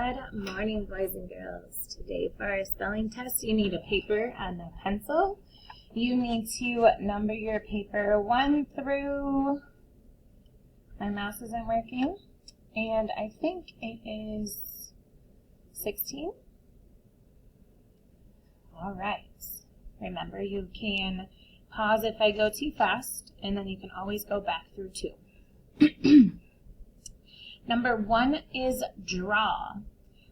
Good morning, boys and girls. Today for our spelling test, you need a paper and a pencil. You need to number your paper 1 through, my mouse isn't working, and I think it is 16. All right. Remember, you can pause if I go too fast, and then you can always go back through 2. Number 1 is draw.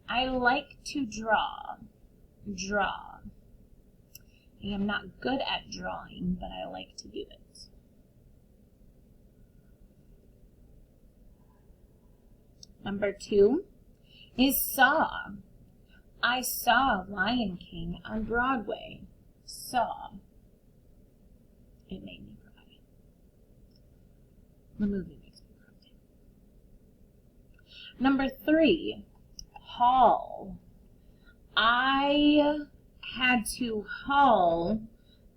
I like to draw. Draw. I am not good at drawing, but I like to do it. Number 2 is saw. I saw Lion King on Broadway. Saw. It made me cry. The movie makes me cry. Number 3, haul. I had to haul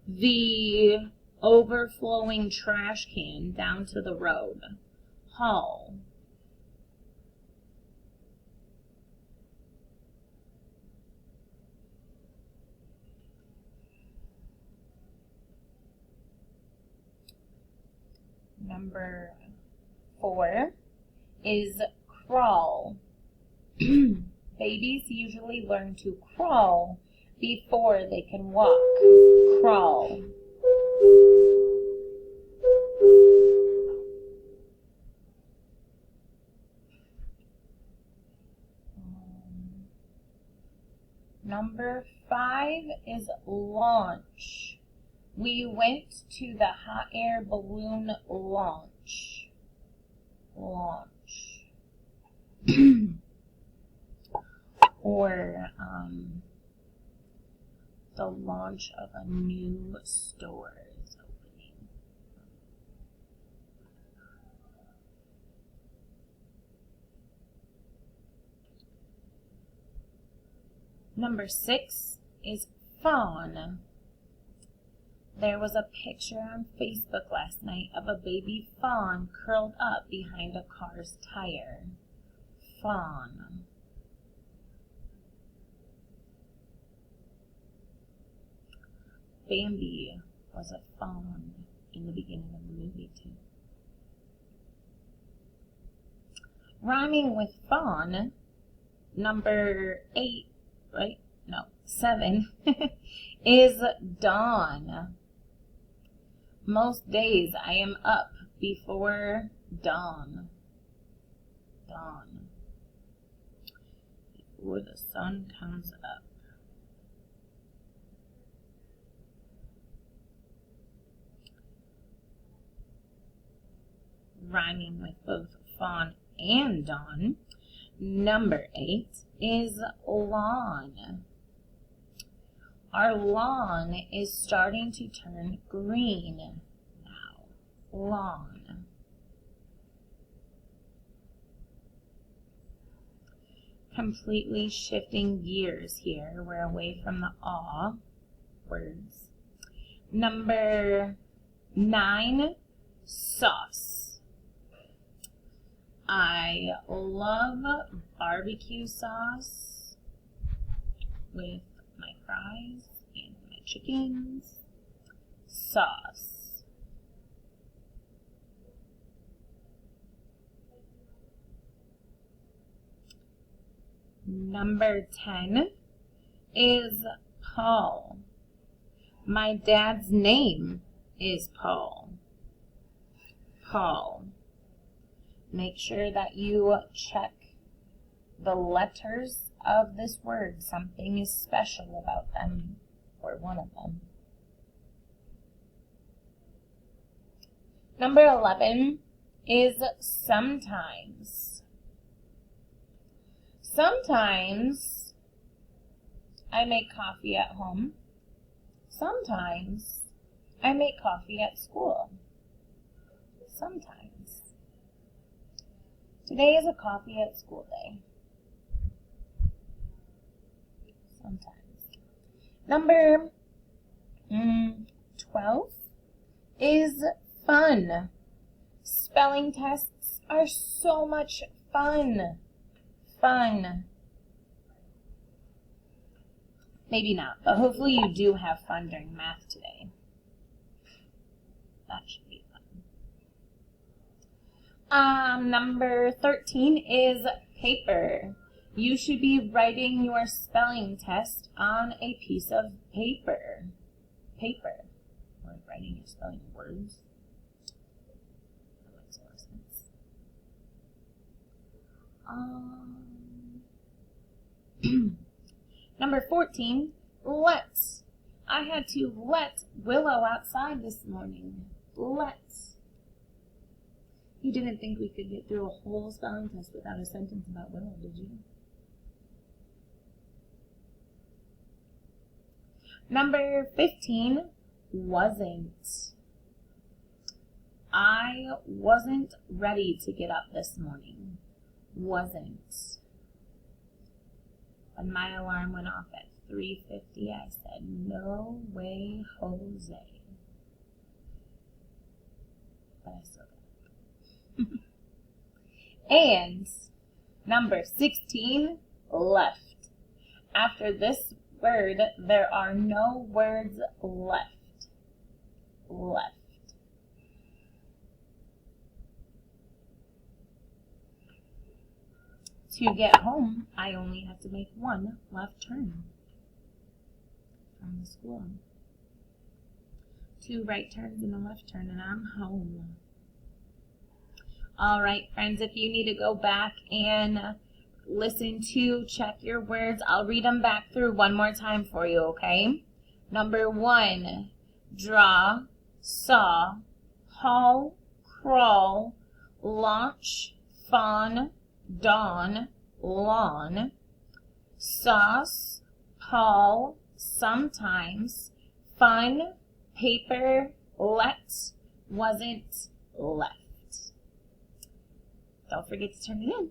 the overflowing trash can down to the road. Haul. Number 4 is crawl. Babies usually learn to crawl before they can walk. Crawl. Number 5 is launch. We went to the hot air balloon launch. Launch. Or the launch of a new store is opening. Number 6 is fawn. There was a picture on Facebook last night of a baby fawn curled up behind a car's tire. Fawn. Bambi was a fawn in the beginning of the movie, too. Rhyming with fawn, number 8, right? No, 7, is dawn. Most days I am up before dawn. Dawn. Before the sun comes up. Rhyming with both fawn and dawn. Number 8 is lawn. Our lawn is starting to turn green now. Lawn. Completely shifting gears here. We're away from the aw words. Number 9, sauce. I love barbecue sauce with my fries and my chickens. Sauce. Number 10 is Paul. My dad's name is Paul. Paul. Make sure that you check the letters of this word. Something is special about them, or one of them. Number 11 is sometimes. Sometimes I make coffee at home. Sometimes I make coffee at school. Sometimes. Today is a coffee at school day. Sometimes. Number 12 is fun. Spelling tests are so much fun. Fun. Maybe not, but hopefully you do have fun during math today. That should be fun. Number 13 is paper. You should be writing your spelling test on a piece of paper. Paper. Or writing your spelling words. That makes more sense. Number 14, let. I had to let Willow outside this morning. Let. You didn't think we could get through a whole spelling test without a sentence about Willow, did you? Number 15, wasn't. I wasn't ready to get up this morning. Wasn't. When my alarm went off at 3:50, I said, no way, Jose. But I still got it. And number 16, left. After this word, there are no words left. Left. To get home, I only have to make one left turn from the school. 2 right turns and a left turn, and I'm home. All right, friends, if you need to go back and listen to, check your words, I'll read them back through one more time for you, okay? Number 1, draw, saw, haul, crawl, launch, fawn, dawn, lawn, sauce, Paul, sometimes, fun, paper, let, wasn't, left. Don't forget to turn it in.